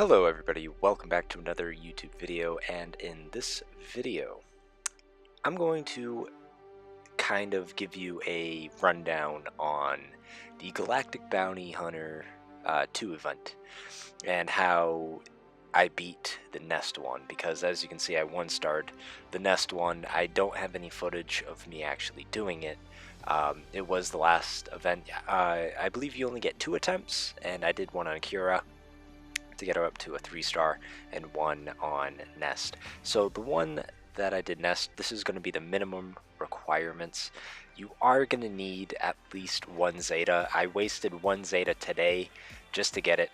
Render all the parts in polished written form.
Hello everybody, welcome back to another YouTube video, and in this video I'm going to kind of give you a rundown on the Galactic Bounty Hunter 2 event and how I beat the Nest one, because as you can see I one-starred the Nest one. I don't have any footage of me actually doing it. It was the last event. I believe you only get 2 attempts, and I did one on Kira to get her up to a 3-star and 1 on Nest. So the one that I did Nest, this is going to be the minimum requirements. You are going to need at least 1 Zeta. I wasted 1 Zeta today just to get it.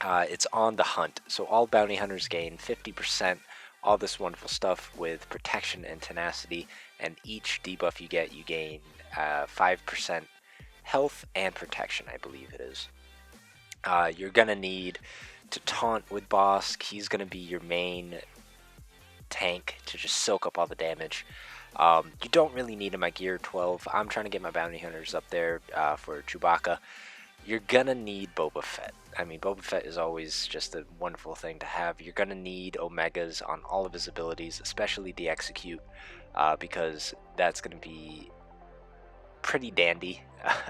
It's on the hunt, so all bounty hunters gain 50%, all this wonderful stuff with protection and tenacity, and each debuff you get, you gain 5% health and protection, I believe it is. You're gonna need to taunt with Bosk. He's gonna be your main tank to just soak up all the damage. You don't really need him at gear 12. I'm trying to get my bounty hunters up there for Chewbacca. You're gonna need Boba Fett. I mean, Boba Fett is always just a wonderful thing to have. You're gonna need Omegas on all of his abilities, especially the Execute, because that's gonna be pretty dandy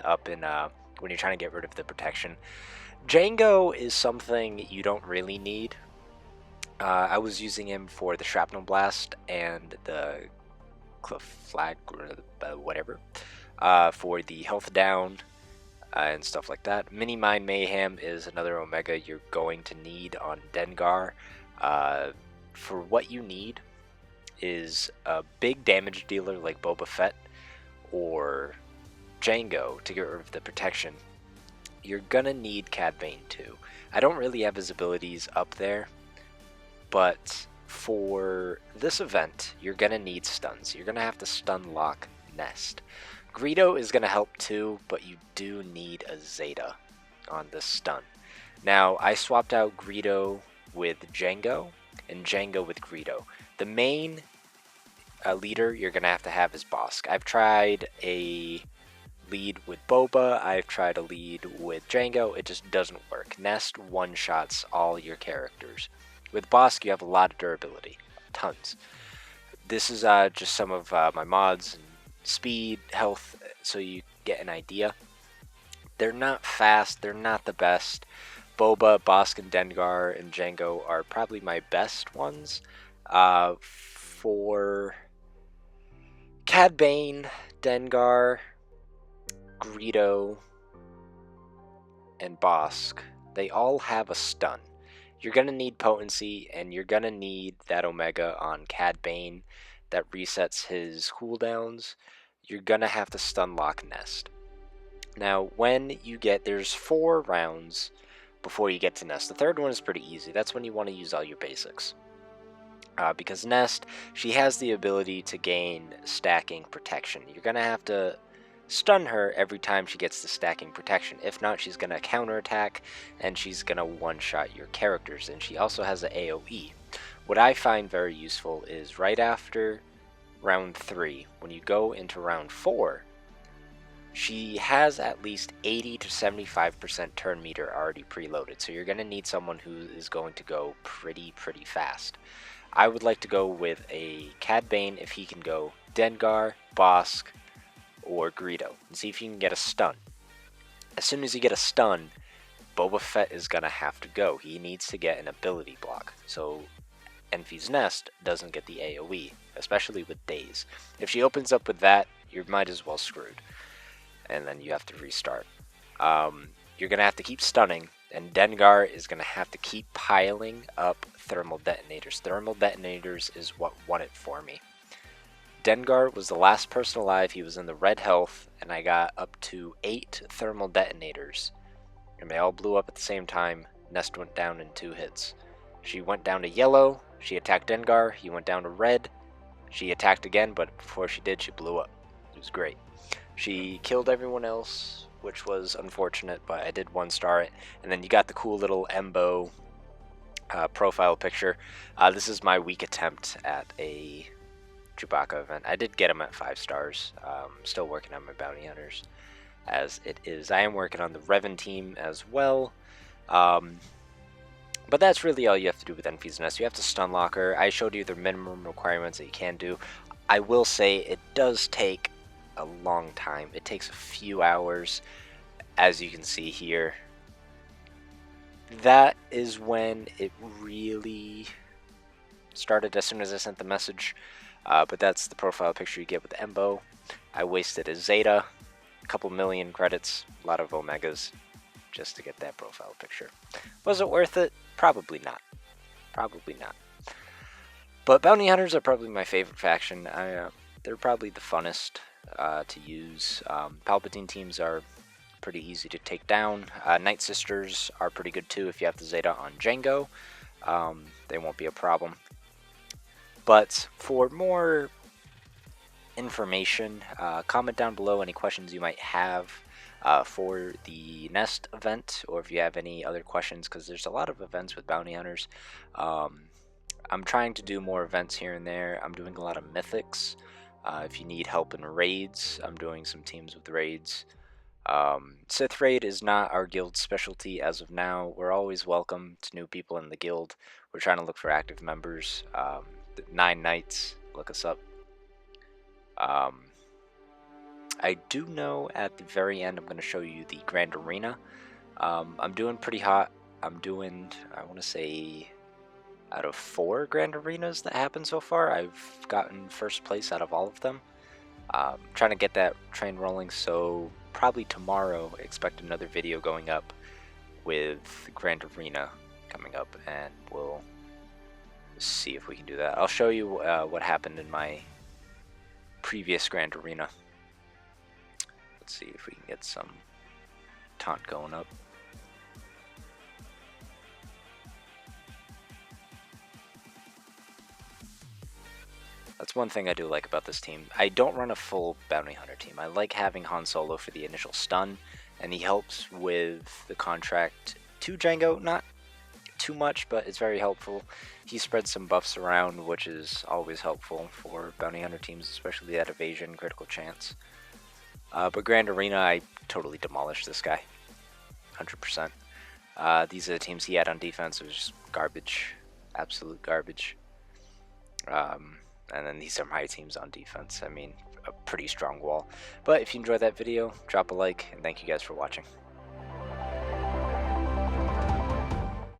up in when you're trying to get rid of the protection. Django is something you don't really need. I was using him for the Shrapnel Blast and the Cliff Flag, or whatever, for the health down and stuff like that. Mini Mind Mayhem is another Omega you're going to need on Dengar. For what you need is a big damage dealer like Boba Fett or Django to get rid of the protection. You're gonna need Cad Bane too. I don't really have his abilities up there, but for this event, you're gonna need stuns. You're gonna have to stun lock Nest. Greedo is gonna help too, but you do need a Zeta on this stun. Now, I swapped out Greedo with Django and Django with Greedo. The main leader you're gonna have to have is Bosk. I've tried a lead with Boba, I've tried a lead with Django, it just doesn't work. Nest one-shots all your characters. With Bosk, you have a lot of durability, tons. This is just some of my mods and speed, health, so you get an idea. They're not fast, they're not the best. Boba, Bosk, and Dengar and Django are probably my best ones. For Cad Bane, Dengar, Greedo, and Bosk, they all have a stun. You're going to need potency, and you're going to need that Omega on Cad Bane that resets his cooldowns. You're going to have to stun lock Nest. Now, when you get, there's 4 rounds before you get to Nest. The third one is pretty easy. That's when you want to use all your basics. Because Nest, she has the ability to gain stacking protection. You're going to have to stun her every time she gets the stacking protection. If not, she's going to counterattack and she's going to one-shot your characters. And she also has an AoE. What I find very useful is right after round 3, when you go into round 4, she has at least 80 to 75% turn meter already preloaded. So you're going to need someone who is going to go pretty fast. I would like to go with a Cad Bane if he can go Dengar, Bosk, or Greedo, and see if you can get a stun. As soon as you get a stun, Boba Fett is going to have to go. He needs to get an ability block, so Enfys Nest doesn't get the AoE, especially with Daze. If she opens up with that, you might as well screwed, and then you have to restart. You're going to have to keep stunning, and Dengar is going to have to keep piling up thermal detonators. Thermal detonators is what won it for me. Dengar was the last person alive. He was in the red health, and I got up to 8 thermal detonators, and they all blew up at the same time. Nest went down in 2 hits. She went down to yellow, she attacked Dengar, he went down to red, she attacked again, but before she did, she blew up. It was great. She killed everyone else, which was unfortunate, but I did 1-star it. And then you got the cool little Embo profile picture. This is my weak attempt at a Chewbacca event. I did get him at 5 stars. Still working on my bounty hunters as it is. I am working on the Revan team as well. But that's really all you have to do with Enfys Nest. You have to stun lock her. I showed you the minimum requirements that you can do. I will say it does take a long time. It takes a few hours, as you can see here. That is when it really started, as soon as I sent the message. But that's the profile picture you get with the Embo. I wasted a Zeta, a couple million credits, a lot of Omegas, just to get that profile picture. Was it worth it? Probably not. Probably not. But Bounty Hunters are probably my favorite faction. They're probably the funnest to use. Palpatine teams are pretty easy to take down. Night Sisters are pretty good too if you have the Zeta on Django. They won't be a problem. But for more information, comment down below any questions you might have for the Nest event, or if you have any other questions, because there's a lot of events with Bounty Hunters. I'm trying to do more events here and there. I'm doing a lot of mythics. If you need help in raids, I'm doing some teams with raids. Sith raid is not our guild's specialty as of now. We're always welcome to new people in the guild. We're trying to look for active members. 9 Knights, look us up. I do know at the very end I'm going to show you the Grand Arena. I'm doing pretty hot. I'm doing, I want to say, out of 4 Grand Arenas that happened so far, I've gotten first place out of all of them. Trying to get that train rolling, so probably tomorrow expect another video going up with Grand Arena coming up, and we'll see if we can do that. I'll show you what happened in my previous Grand Arena. Let's see if we can get some taunt going up. That's one thing I do like about this team. I don't run a full Bounty Hunter team. I like having Han Solo for the initial stun, and he helps with the contract to Django. Not too much, but it's very helpful. He spreads some buffs around, which is always helpful for Bounty Hunter teams, especially that evasion critical chance. But Grand Arena, I totally demolished this guy. 100%. These are the teams he had on defense. It was just garbage. Absolute garbage. And then these are my teams on defense. I mean, a pretty strong wall. But if you enjoyed that video, drop a like, and thank you guys for watching.